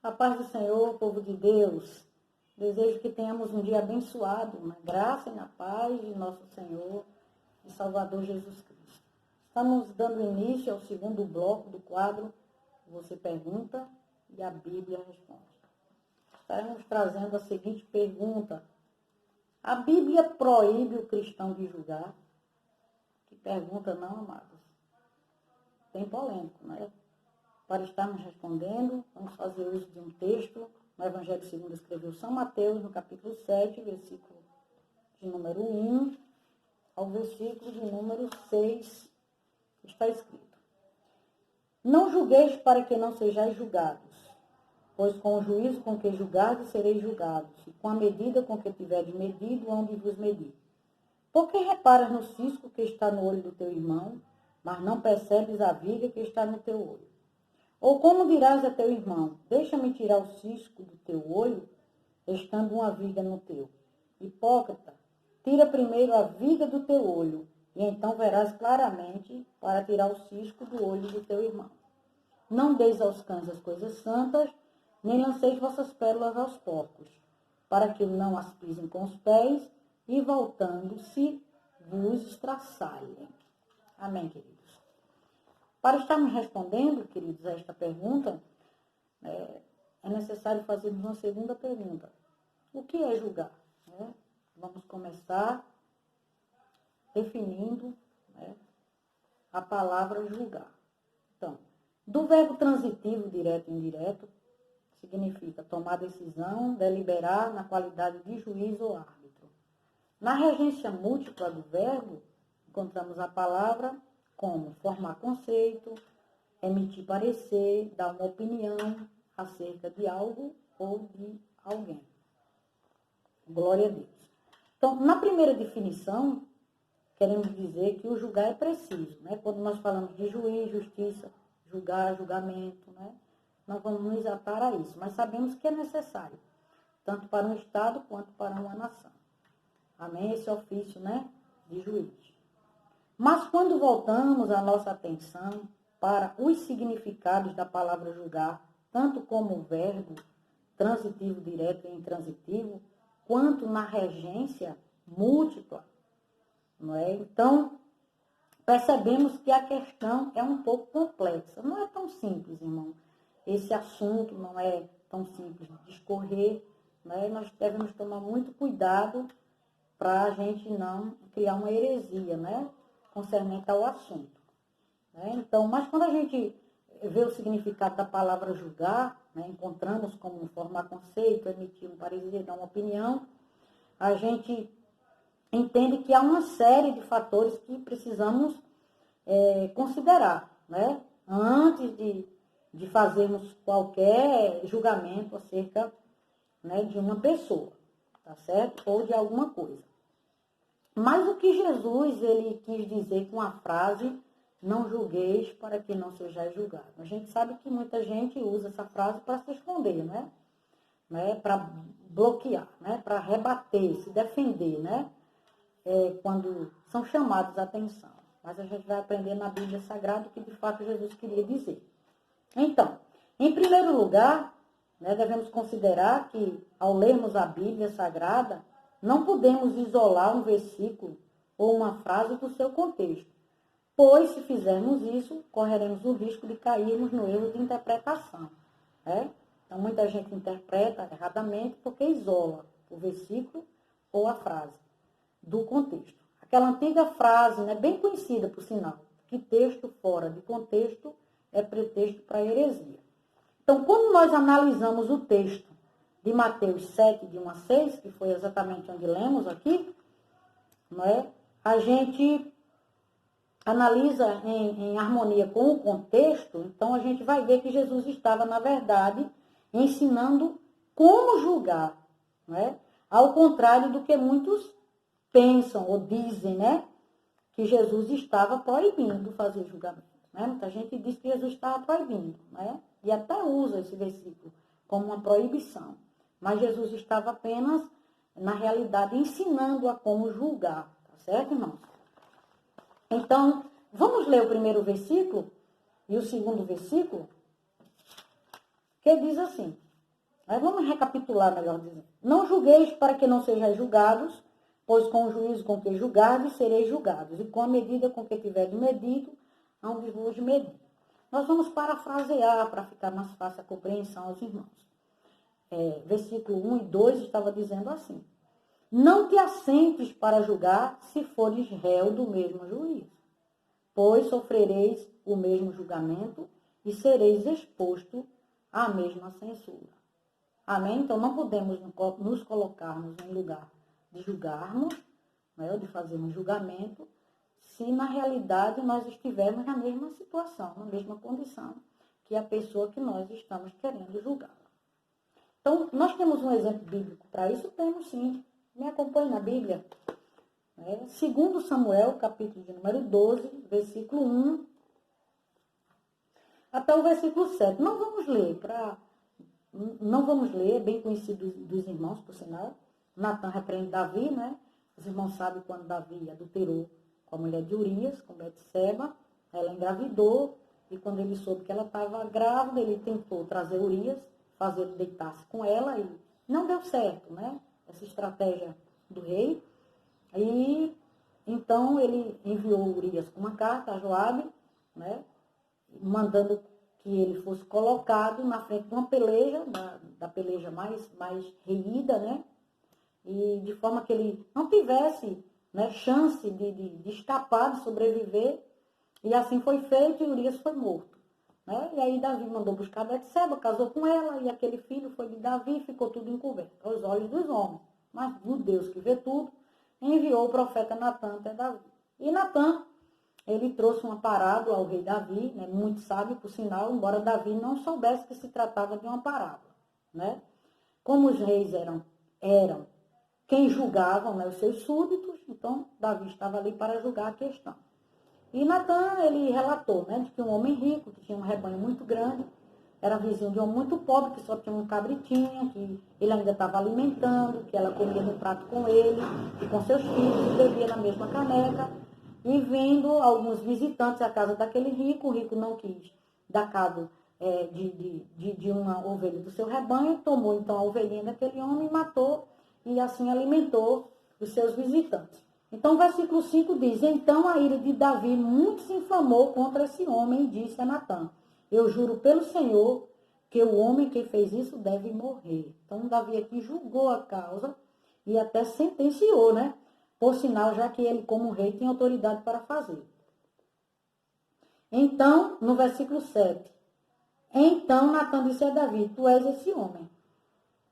A paz do Senhor, povo de Deus. Desejo que tenhamos um dia abençoado, na graça e na paz de nosso Senhor e Salvador Jesus Cristo. Estamos dando início ao segundo bloco do quadro Você Pergunta e a Bíblia Responde. Estaremos trazendo a seguinte pergunta. A Bíblia proíbe o cristão de julgar? Que pergunta, não, amados? Bem polêmico, né? Para estarmos respondendo, vamos fazer uso de um texto no Evangelho segundo escreveu São Mateus, no capítulo 7, versículo de número 1 ao versículo de número 6, está escrito: Não julgueis para que não sejais julgados, pois com o juízo com que julgardes sereis julgados, e com a medida com que tiverdes medido, hão de vos medir. Por que reparas no cisco que está no olho do teu irmão, mas não percebes a viga que está no teu olho? Ou como dirás a teu irmão, deixa-me tirar o cisco do teu olho, estando uma viga no teu? Hipócrita, tira primeiro a viga do teu olho, e então verás claramente para tirar o cisco do olho do teu irmão. Não deis aos cães as coisas santas, nem lanceis vossas pérolas aos porcos, para que não as pisem com os pés, e voltando-se vos estraçalhem. Amém, queridos? Para estarmos respondendo, queridos, a esta pergunta, é necessário fazermos uma segunda pergunta. O que é julgar? Vamos começar definindo a palavra julgar. Então, do verbo transitivo, direto e indireto, significa tomar decisão, deliberar na qualidade de juiz ou árbitro. Na regência múltipla do verbo, encontramos a palavra como formar conceito, emitir parecer, dar uma opinião acerca de algo ou de alguém. Glória a Deus. Então, na primeira definição, queremos dizer que o julgar é preciso, né? Quando nós falamos de juiz, justiça, julgar, julgamento, né? Nós vamos nos atar a isso, mas sabemos que é necessário, tanto para um Estado quanto para uma nação. Amém? Esse ofício, né, de juiz. Mas quando voltamos a nossa atenção para os significados da palavra julgar, tanto como o verbo transitivo direto e intransitivo, quanto na regência múltipla, não é? Então, percebemos que a questão é um pouco complexa. Não é tão simples, irmão. Esse assunto não é tão simples de discorrer, né? Nós devemos tomar muito cuidado para a gente não criar uma heresia, né, concernente ao assunto. Então, mas quando a gente vê o significado da palavra julgar, né, encontramos como formar conceito, emitir um parecer, dar uma opinião, a gente entende que há uma série de fatores que precisamos considerar, né, antes de fazermos qualquer julgamento acerca, né, de uma pessoa, tá certo? Ou de alguma coisa. Mas o que Jesus ele quis dizer com a frase não julgueis para que não sejais julgados? A gente sabe que muita gente usa essa frase para se esconder, né? Para bloquear, né? Para rebater, se defender, né? Quando são chamados a atenção. Mas a gente vai aprender na Bíblia Sagrada o que de fato Jesus queria dizer. Então, em primeiro lugar, né, devemos considerar que ao lermos a Bíblia Sagrada, não podemos isolar um versículo ou uma frase do seu contexto, pois, se fizermos isso, correremos o risco de cairmos no erro de interpretação. Né? Então, muita gente interpreta erradamente porque isola o versículo ou a frase do contexto. Aquela antiga frase, né, bem conhecida, por sinal, que texto fora de contexto é pretexto para heresia. Então, quando nós analisamos o texto de Mateus 7, de 1 a 6, que foi exatamente onde lemos aqui, não é? A gente analisa em harmonia com o contexto, então a gente vai ver que Jesus estava, na verdade, ensinando como julgar, não é? Ao contrário do que muitos pensam ou dizem, né? Que Jesus estava proibindo fazer julgamento. Né? Muita gente diz que Jesus estava proibindo, né? E até usa esse versículo como uma proibição. Mas Jesus estava apenas, na realidade, ensinando a como julgar. Tá certo, irmãos? Então, vamos ler o primeiro versículo e o segundo versículo, que diz assim: Mas vamos recapitular, melhor dizendo. Não julgueis para que não sejais julgados, pois com o juízo com que julgardes, sereis julgados, e com a medida com que tiverdes medido, hão de vos medir. Nós vamos parafrasear para ficar mais fácil a compreensão aos irmãos. Versículo 1 e 2 estava dizendo assim: não te assentes para julgar se fores réu do mesmo juízo, pois sofrereis o mesmo julgamento e sereis exposto à mesma censura. Amém? Então, não podemos nos colocarmos em lugar de julgarmos, né, ou de fazermos julgamento, se na realidade nós estivermos na mesma situação, na mesma condição que a pessoa que nós estamos querendo julgar. Então, nós temos um exemplo bíblico para isso? Temos sim. Me acompanhe na Bíblia. 2 Samuel, capítulo de número 12, versículo 1 até o versículo 7. Não vamos ler, é bem conhecido dos irmãos, por sinal. Natan repreende Davi, né? Os irmãos sabem quando Davi adulterou com a mulher de Urias, com Betseba, ela engravidou, e quando ele soube que ela estava grávida, ele tentou trazer Urias, fazer ele deitar-se com ela, e não deu certo, né? Essa estratégia do rei. E então ele enviou Urias com uma carta a Joabe, né? Mandando que ele fosse colocado na frente de uma peleja, da peleja mais reída, né? E de forma que ele não tivesse, né, chance de escapar, de sobreviver. E assim foi feito e Urias foi morto. Né? E aí Davi mandou buscar Betseba, casou com ela, e aquele filho foi de Davi, ficou tudo encoberto aos olhos dos homens. Mas o Deus que vê tudo, enviou o profeta Natan até Davi. E Natan, ele trouxe um aparado ao rei Davi, né, muito sábio, por sinal, embora Davi não soubesse que se tratava de uma parábola. Né? Como os reis eram quem julgavam, né, os seus súditos, então Davi estava ali para julgar a questão. E Natan, ele relatou, né, de que um homem rico, que tinha um rebanho muito grande, era vizinho de um homem muito pobre, que só tinha um cabritinho, que ele ainda estava alimentando, que ela comia no prato com ele, e com seus filhos, e bebia na mesma caneca. E vindo alguns visitantes à casa daquele rico, o rico não quis dar cabo de uma ovelha do seu rebanho, tomou então a ovelhinha daquele homem e matou, e assim alimentou os seus visitantes. Então o versículo 5 diz: então a ira de Davi muito se inflamou contra esse homem e disse a Natan: eu juro pelo Senhor que o homem que fez isso deve morrer. Então Davi aqui julgou a causa e até sentenciou, né? Por sinal, já que ele como rei tem autoridade para fazer. Então, no versículo 7, então Natan disse a Davi: tu és esse homem.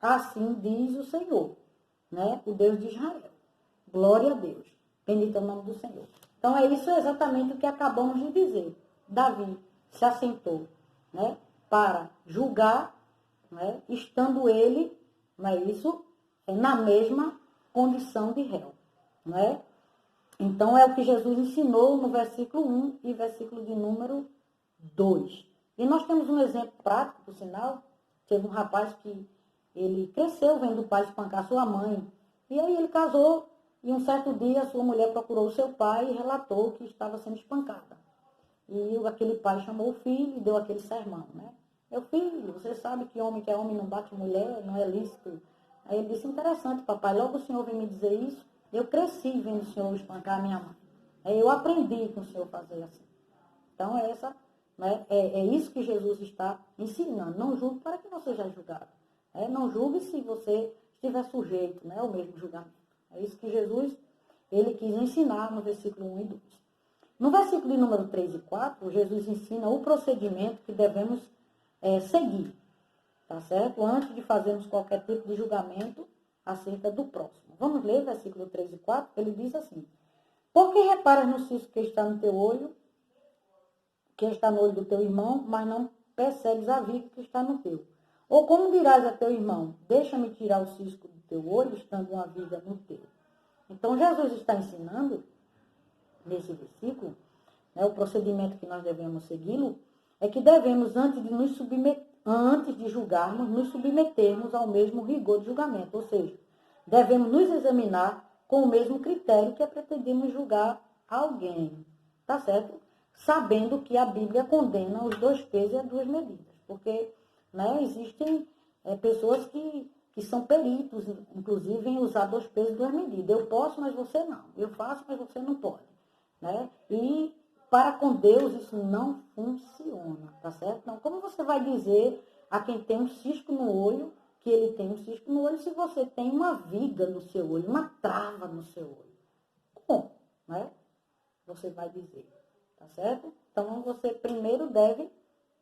Assim diz o Senhor, né? O Deus de Israel. Glória a Deus. Bendito é o nome do Senhor. Então, é isso exatamente o que acabamos de dizer. Davi se assentou, né, para julgar, né, estando ele, não é isso, na mesma condição de réu. Né? Então, é o que Jesus ensinou no versículo 1 e versículo de número 2. E nós temos um exemplo prático, por sinal. Teve um rapaz que ele cresceu vendo o pai espancar sua mãe. E aí ele casou e um certo dia sua mulher procurou o seu pai e relatou que estava sendo espancada. E aquele pai chamou o filho e deu aquele sermão, né? Meu filho, você sabe que homem não bate mulher, não é lícito. Aí ele disse: interessante, papai, logo o senhor vem me dizer isso. Eu cresci vendo o senhor espancar a minha mãe. Aí eu aprendi com o senhor fazer assim. Então, né, é isso que Jesus está ensinando. Não julgue para que não seja julgado. Não julgue se você estiver sujeito, né, ao mesmo julgamento. É isso que Jesus ele quis ensinar no versículo 1 e 2. No versículo de número 3 e 4, Jesus ensina o procedimento que devemos seguir, tá certo? Antes de fazermos qualquer tipo de julgamento acerca do próximo. Vamos ler versículo 3 e 4, ele diz assim: por que reparas no cisco que está no teu olho, que está no olho do teu irmão, mas não percebes a viga que está no teu? Ou como dirás a teu irmão: deixa-me tirar o cisco do teu olho, estando uma viga no teu? Então, Jesus está ensinando, nesse versículo, né, o procedimento que nós devemos segui-lo, é que devemos, antes de julgarmos, nos submetermos ao mesmo rigor de julgamento. Ou seja, devemos nos examinar com o mesmo critério que pretendemos julgar alguém. Tá certo? Sabendo que a Bíblia condena os 2 pesos e as 2 medidas. Porque, né, existem pessoas que são peritos, inclusive, em usar 2 pesos e 2 medidas. Eu posso, mas você não. Eu faço, mas você não pode. Né? E para com Deus isso não funciona, tá certo? Então, como você vai dizer a quem tem um cisco no olho que ele tem um cisco no olho se você tem uma viga no seu olho, uma trava no seu olho? Como, né? Você vai dizer, tá certo? Então, você primeiro deve,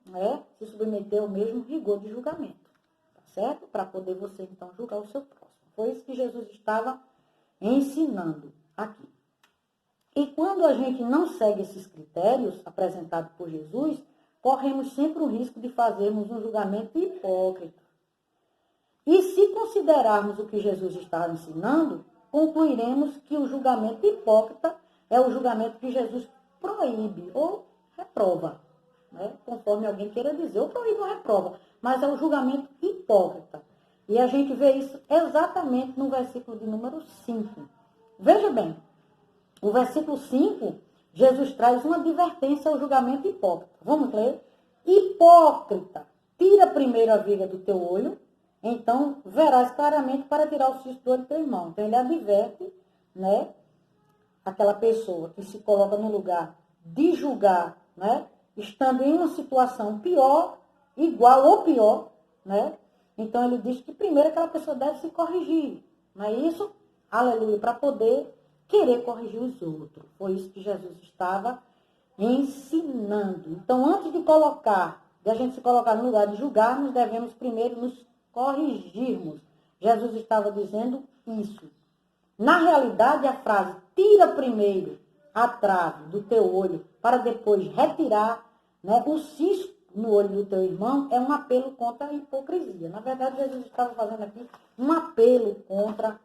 né, se submeter ao mesmo rigor de julgamento, tá certo? Para poder você, então, julgar o seu próximo. Foi isso que Jesus estava ensinando aqui. E quando a gente não segue esses critérios apresentados por Jesus, corremos sempre o risco de fazermos um julgamento hipócrita. E se considerarmos o que Jesus estava ensinando, concluiremos que o julgamento hipócrita é o julgamento que Jesus proíbe ou reprova, né? Conforme alguém queira dizer, ou proíbe ou reprova, mas é o julgamento hipócrita. E a gente vê isso exatamente no versículo de número 5. Veja bem, o versículo 5, Jesus traz uma advertência ao julgamento hipócrita. Vamos ler? Hipócrita, tira primeiro a viga do teu olho, então verás claramente para tirar o cisco do olho do teu irmão. Então ele adverte, né, aquela pessoa que se coloca no lugar de julgar, né, estando em uma situação pior, igual ou pior, né? Então ele diz que primeiro aquela pessoa deve se corrigir, não é isso? Aleluia, para poder querer corrigir os outros. Foi isso que Jesus estava ensinando. Então, antes de a gente se colocar no lugar de julgar, nós devemos primeiro nos corrigirmos. Jesus estava dizendo isso. Na realidade, a frase, tira primeiro a trave do teu olho, para depois retirar, né, o cisco no olho do teu irmão, é um apelo contra a hipocrisia. Na verdade, Jesus estava fazendo aqui um apelo contra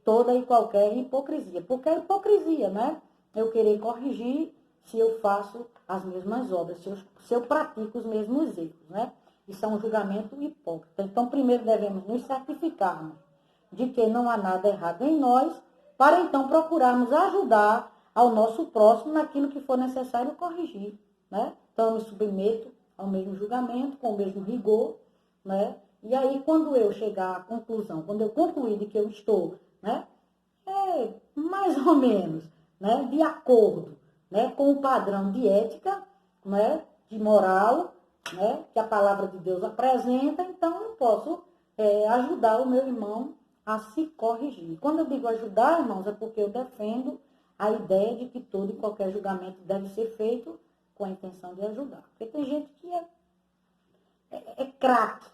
toda e qualquer hipocrisia. Porque é hipocrisia, né? Eu querer corrigir se eu faço as mesmas obras, se eu pratico os mesmos erros, né? Isso é um julgamento hipócrita. Então, primeiro devemos nos certificarmos de que não há nada errado em nós, para então procurarmos ajudar ao nosso próximo naquilo que for necessário corrigir, né? Então, eu me submeto ao mesmo julgamento, com o mesmo rigor, né? E aí, quando eu chegar à conclusão, quando eu concluir de que eu estou, né, mais ou menos, né, de acordo, né, com o padrão de ética, né, de moral, né, que a palavra de Deus apresenta, então eu posso ajudar o meu irmão a se corrigir. Quando eu digo ajudar, irmãos, é porque eu defendo a ideia de que todo e qualquer julgamento deve ser feito com a intenção de ajudar. Porque tem gente que é craque,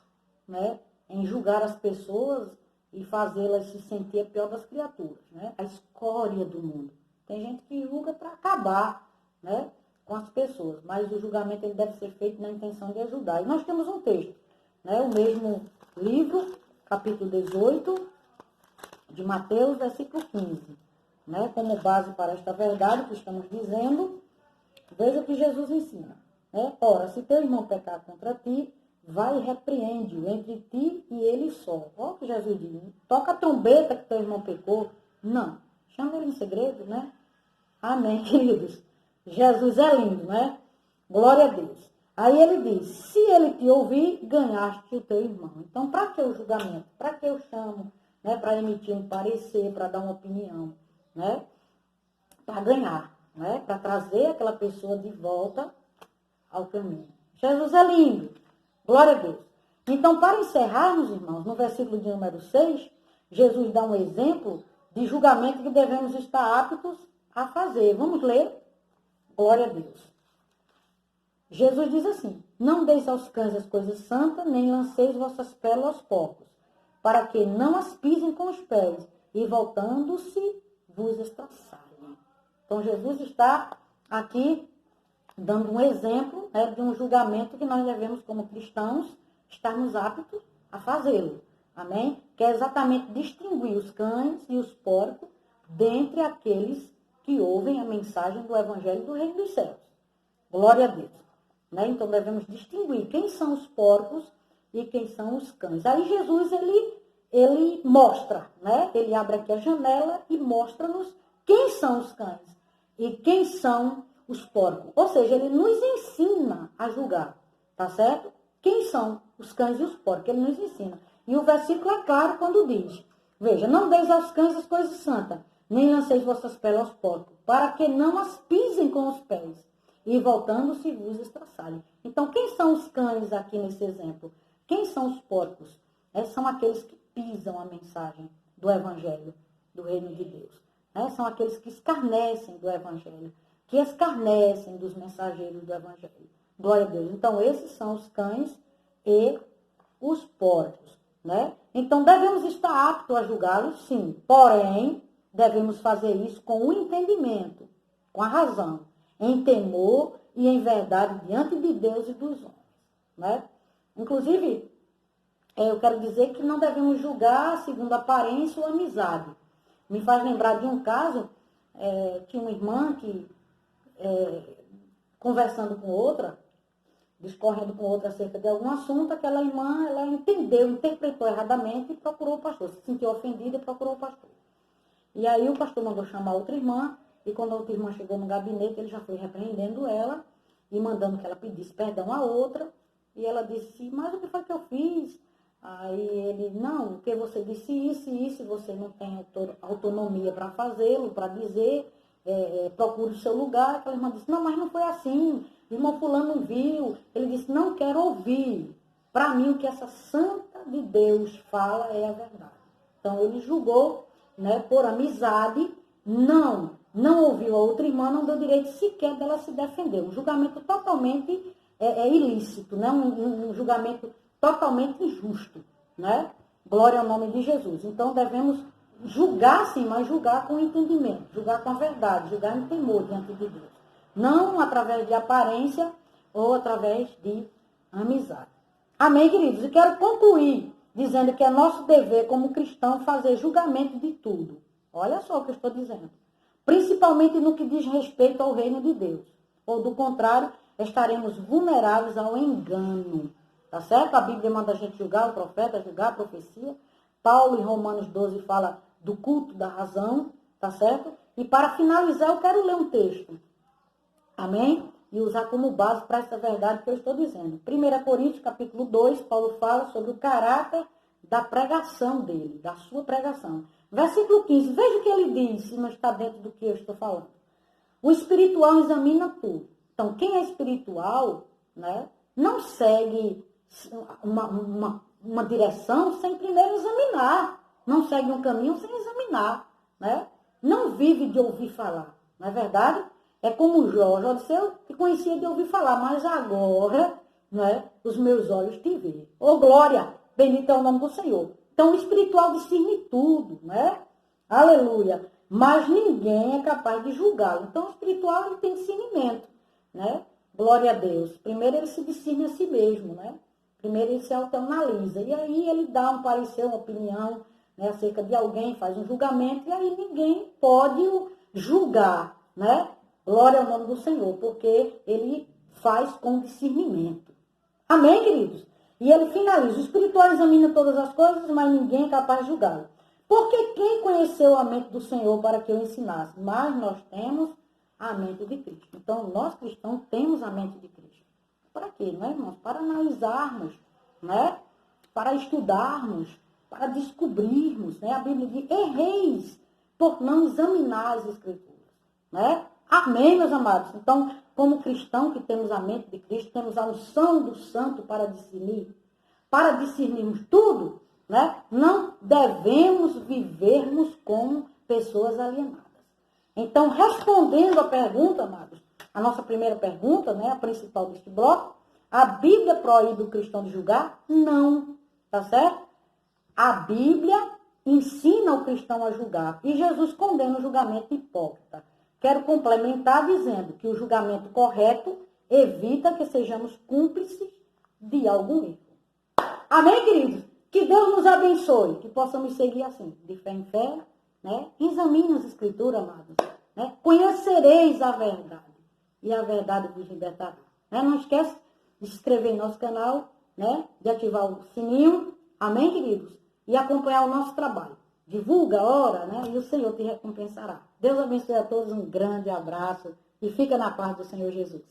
né, em julgar as pessoas e fazê-las se sentir a pior das criaturas, né? A escória do mundo. Tem gente que julga para acabar, né, com as pessoas, mas o julgamento ele deve ser feito na intenção de ajudar. E nós temos um texto, né, o mesmo livro, capítulo 18, de Mateus, versículo 15, né, como base para esta verdade que estamos dizendo. Veja o que Jesus ensina, né? Ora, se teu irmão pecar contra ti, vai e repreende-o entre ti e ele só. Olha o que Jesus diz. Toca a trombeta que teu irmão pecou. Não. Chama ele em segredo, né? Amém, queridos. Jesus é lindo, né? Glória a Deus. Aí ele diz, se ele te ouvir, ganhaste o teu irmão. Então, para que o julgamento? Para que eu chamo? Né? Para emitir um parecer, para dar uma opinião, né? Para ganhar, né? Para trazer aquela pessoa de volta ao caminho. Jesus é lindo. Glória a Deus. Então, para encerrarmos, irmãos, no versículo de número 6, Jesus dá um exemplo de julgamento que devemos estar aptos a fazer. Vamos ler? Glória a Deus. Jesus diz assim, não deis aos cães as coisas santas, nem lanceis vossas pérolas aos porcos, para que não as pisem com os pés, e voltando-se, vos estraçarem. Então, Jesus está aqui dando um exemplo, né, de um julgamento que nós devemos, como cristãos, estarmos aptos a fazê-lo. Amém? Que é exatamente distinguir os cães e os porcos dentre aqueles que ouvem a mensagem do Evangelho do Reino dos Céus. Glória a Deus. Né? Então, devemos distinguir quem são os porcos e quem são os cães. Aí, Jesus, ele mostra, né? Ele abre aqui a janela e mostra-nos quem são os cães e quem são os porcos. Ou seja, ele nos ensina a julgar, tá certo? Quem são os cães e os porcos? Ele nos ensina. E o versículo é claro quando diz, veja, não deis aos cães as coisas santas, nem lanceis vossas peles aos porcos, para que não as pisem com os pés, e voltando-se vos estraçalhem. Então, quem são os cães aqui nesse exemplo? Quem são os porcos? São aqueles que pisam a mensagem do Evangelho, do Reino de Deus. São aqueles que escarnecem do Evangelho, que escarnecem dos mensageiros do Evangelho. Glória a Deus. Então, esses são os cães e os porcos. Né? Então, devemos estar aptos a julgá-los, sim. Porém, devemos fazer isso com o entendimento, com a razão, em temor e em verdade diante de Deus e dos homens. Né? Inclusive, eu quero dizer que não devemos julgar segundo aparência ou amizade. Me faz lembrar de um caso, tinha uma irmã que, conversando com outra, discorrendo com outra acerca de algum assunto, aquela irmã, ela interpretou erradamente e procurou o pastor. Se sentiu ofendida e procurou o pastor. E aí o pastor mandou chamar outra irmã, e quando a outra irmã chegou no gabinete, ele já foi repreendendo ela e mandando que ela pedisse perdão à outra. E ela disse, mas o que foi que eu fiz? Aí ele, não, porque você disse isso e isso, você não tem autonomia para fazê-lo, para dizer, procure o seu lugar. Aquela irmã disse, não, mas não foi assim, o irmão fulano viu. Ele disse, não quero ouvir. Para mim, o que essa santa de Deus fala é a verdade. Então, ele julgou, né, por amizade, não ouviu a outra irmã, não deu direito sequer dela se defender. Um julgamento totalmente ilícito, né? Um julgamento totalmente injusto, né? Glória ao nome de Jesus. Então, devemos julgar, sim, mas julgar com entendimento, julgar com a verdade, julgar em temor diante de Deus. Não através de aparência ou através de amizade. Amém, queridos? E quero concluir dizendo que é nosso dever como cristão fazer julgamento de tudo. Olha só o que eu estou dizendo. Principalmente no que diz respeito ao reino de Deus. Ou, do contrário, estaremos vulneráveis ao engano. Tá certo? A Bíblia manda a gente julgar o profeta, julgar a profecia. Paulo, em Romanos 12, fala do culto da razão. Tá certo? E para finalizar, eu quero ler um texto. Amém? E usar como base para essa verdade que eu estou dizendo. 1 Coríntios, capítulo 2, Paulo fala sobre o caráter da pregação dele, da sua pregação. Versículo 15, veja o que ele diz, se não está dentro do que eu estou falando. O espiritual examina tudo. Então, quem é espiritual, né, não segue uma direção sem primeiro examinar. Não segue um caminho sem examinar. Né? Não vive de ouvir falar. Não é verdade? É como Jó disse, eu te conhecia de ouvir falar, mas agora, né, os meus olhos te veem. Ô glória, bendito é o nome do Senhor. Então, o espiritual discerne tudo, né? Aleluia. Mas ninguém é capaz de julgá-lo. Então, o espiritual ele tem discernimento, né? Glória a Deus. Primeiro, ele se discerne a si mesmo, né? Primeiro, ele se autoanalisa. E aí, ele dá um parecer, uma opinião, né, acerca de alguém, faz um julgamento, e aí ninguém pode julgar, né? Glória ao nome do Senhor, porque ele faz com discernimento. Amém, queridos? E ele finaliza, o espiritual examina todas as coisas, mas ninguém é capaz de julgá-lo. Porque quem conheceu a mente do Senhor para que eu ensinasse? Mas nós temos a mente de Cristo. Então, nós cristãos temos a mente de Cristo. Para quê, não é, irmãos? Para analisarmos, né? Para estudarmos, para descobrirmos, né? A Bíblia diz, erreis por não examinar as Escrituras, né? Amém, meus amados? Então, como cristão que temos a mente de Cristo, temos a unção do Santo para discernir. Para discernirmos tudo, né? Não devemos vivermos como pessoas alienadas. Então, respondendo a pergunta, amados, a nossa primeira pergunta, né, a principal deste bloco, a Bíblia proíbe o cristão de julgar? Não, tá certo? A Bíblia ensina o cristão a julgar e Jesus condena o julgamento hipócrita. Quero complementar dizendo que o julgamento correto evita que sejamos cúmplices de algum erro. Amém, queridos? Que Deus nos abençoe, que possamos seguir assim, de fé em fé, né? Examine as Escrituras, amados. Né? Conhecereis a verdade, e a verdade vos libertará. Né? Não esquece de se inscrever no nosso canal, né? De ativar o sininho. Amém, queridos? E acompanhar o nosso trabalho. Divulga, ora, né? E o Senhor te recompensará. Deus abençoe a todos, um grande abraço e fica na paz do Senhor Jesus.